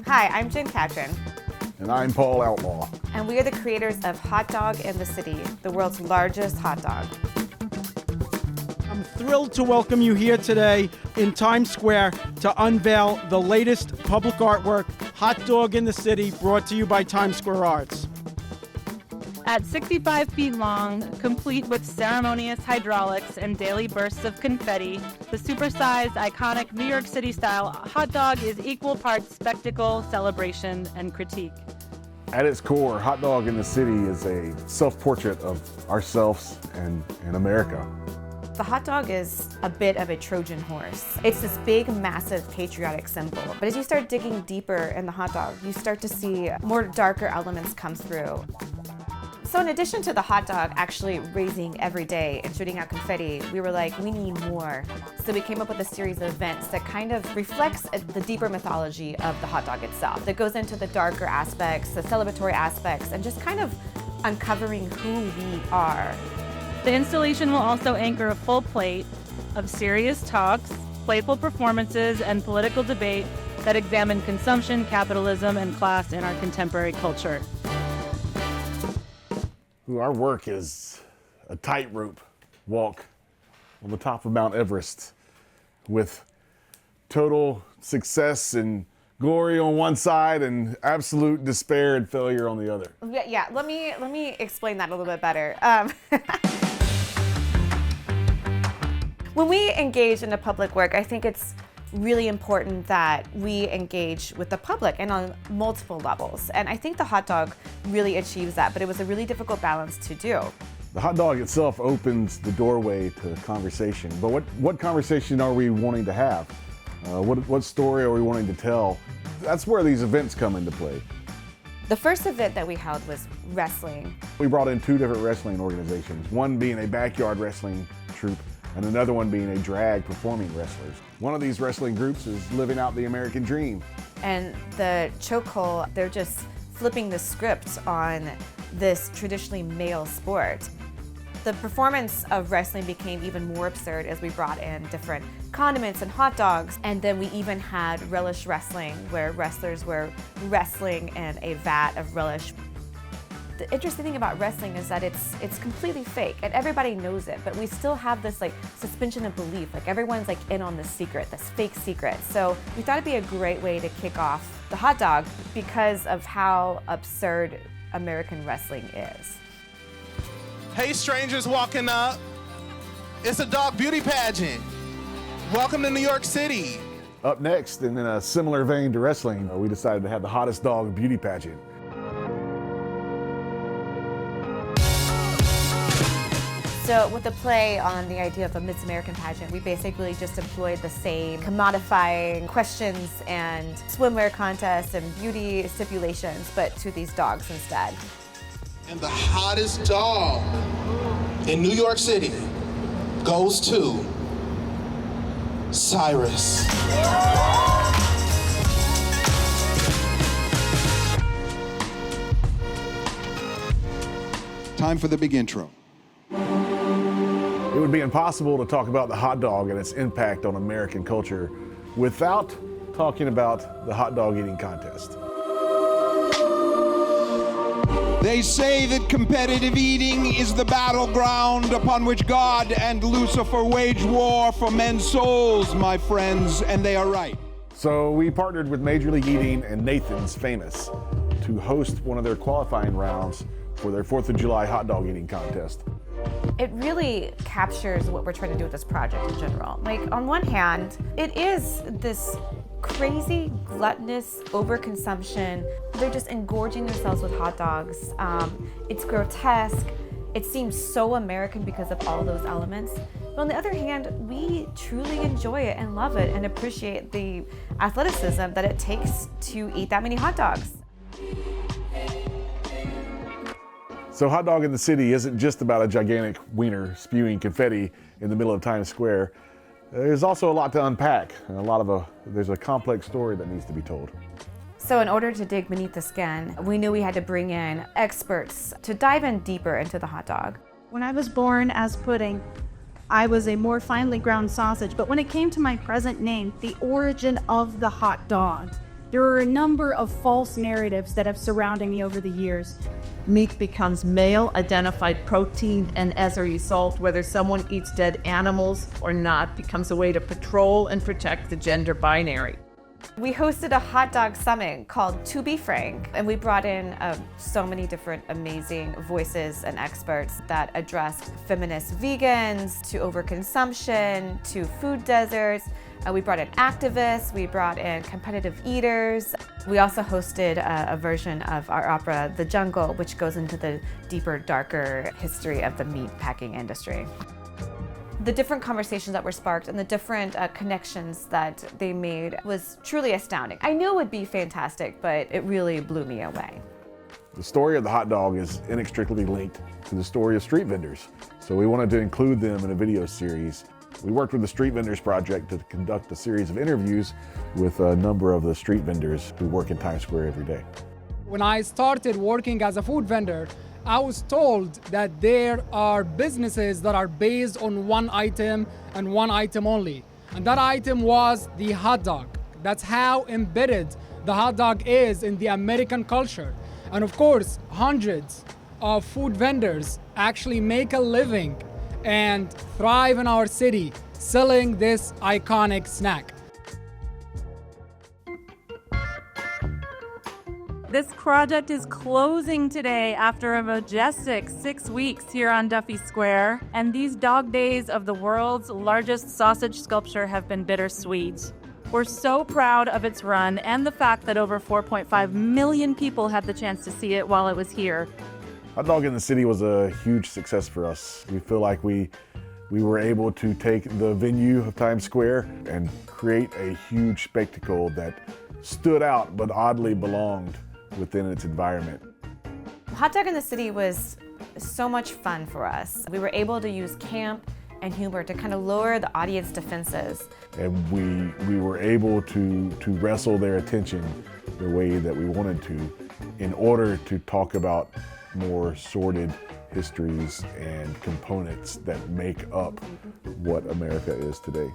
Hi, I'm Jen Catron. And I'm Paul Outlaw. And we are the creators of Hot Dog in the City, the world's largest hot dog. I'm thrilled to welcome you here today in Times Square to unveil the latest public artwork, Hot Dog in the City, brought to you by Times Square Arts. At 65 feet long, complete with ceremonious hydraulics and daily bursts of confetti, the supersized, iconic New York City-style hot dog is equal parts spectacle, celebration, and critique. At its core, Hot Dog in the City is a self-portrait of ourselves and America. The hot dog is a bit of a Trojan horse. It's this big, massive patriotic symbol. But as you start digging deeper in the hot dog, you start to see more darker elements come through. So in addition to the hot dog actually raising every day and shooting out confetti, we were like, we need more. So we came up with a series of events that kind of reflects the deeper mythology of the hot dog itself, that goes into the darker aspects, the celebratory aspects, and just kind of uncovering who we are. The installation will also anchor a full plate of serious talks, playful performances, and political debate that examine consumption, capitalism, and class in our contemporary culture. Our work is a tightrope walk on the top of Mount Everest with total success and glory on one side and absolute despair and failure on the other. Yeah, let me explain that a little bit better. When we engage in the public work, I think it's really important that we engage with the public and on multiple levels. And I think the hot dog really achieves that, but it was a really difficult balance to do. The hot dog itself opens the doorway to conversation, but what conversation are we wanting to have? What story are we wanting to tell? That's where these events come into play. The first event that we held was wrestling. We brought in two different wrestling organizations, one being a backyard wrestling troupe and another one being a drag performing wrestlers. One of these wrestling groups is living out the American dream. And the chokehold, they're just flipping the script on this traditionally male sport. The performance of wrestling became even more absurd as we brought in different condiments and hot dogs. And then we even had relish wrestling, where wrestlers were wrestling in a vat of relish. The interesting thing about wrestling is that it's completely fake and everybody knows it, but we still have this like suspension of belief, like everyone's like in on this secret, this fake secret. So we thought it'd be a great way to kick off the hot dog because of how absurd American wrestling is. Hey strangers walking up, it's a dog beauty pageant. Welcome to New York City. Up next, and in a similar vein to wrestling, we decided to have the hottest dog beauty pageant. So with the play on the idea of a Miss American pageant, we basically just employed the same commodifying questions and swimwear contests and beauty stipulations, but to these dogs instead. And the hottest dog in New York City goes to Cyrus. Time for the big intro. It would be impossible to talk about the hot dog and its impact on American culture without talking about the hot dog eating contest. They say that competitive eating is the battleground upon which God and Lucifer wage war for men's souls, my friends, and they are right. So we partnered with Major League Eating and Nathan's Famous to host one of their qualifying rounds for their 4th of July hot dog eating contest. It really captures what we're trying to do with this project in general. Like, on one hand, it is this crazy, gluttonous overconsumption. They're just engorging themselves with hot dogs. It's grotesque. It seems so American because of all those elements. But on the other hand, we truly enjoy it and love it and appreciate the athleticism that it takes to eat that many hot dogs. So Hot Dog in the City isn't just about a gigantic wiener spewing confetti in the middle of Times Square. There's also a lot to unpack and there's a complex story that needs to be told. So in order to dig beneath the skin, we knew we had to bring in experts to dive in deeper into the hot dog. When I was born as pudding, I was a more finely ground sausage, but when it came to my present name, the origin of the hot dog, There are a number of false narratives that have surrounded me over the years. Meat becomes male-identified protein, and as a result, whether someone eats dead animals or not becomes a way to patrol and protect the gender binary. We hosted a hot dog summit called To Be Frank, and we brought in so many different amazing voices and experts that addressed feminist vegans, to overconsumption, to food deserts. We brought in activists, we brought in competitive eaters. We also hosted a version of our opera, The Jungle, which goes into the deeper, darker history of the meat packing industry. The different conversations that were sparked and the different connections that they made was truly astounding. I knew it would be fantastic, but it really blew me away. The story of the hot dog is inextricably linked to the story of street vendors, so we wanted to include them in a video series. We worked with the Street Vendors Project to conduct a series of interviews with a number of the street vendors who work in Times Square every day. When I started working as a food vendor, I was told that there are businesses that are based on one item and one item only. And that item was the hot dog. That's how embedded the hot dog is in the American culture. And of course, hundreds of food vendors actually make a living and thrive in our city selling this iconic snack. This project is closing today after a majestic 6 weeks here on Duffy Square, and these dog days of the world's largest sausage sculpture have been bittersweet. We're so proud of its run and the fact that over 4.5 million people had the chance to see it while it was here. Hot Dog in the City was a huge success for us. We feel like we were able to take the venue of Times Square and create a huge spectacle that stood out but oddly belonged within its environment. Hot Dog in the City was so much fun for us. We were able to use camp and humor to kind of lower the audience defenses. And we were able to wrestle their attention the way that we wanted to in order to talk about more sordid histories and components that make up what America is today.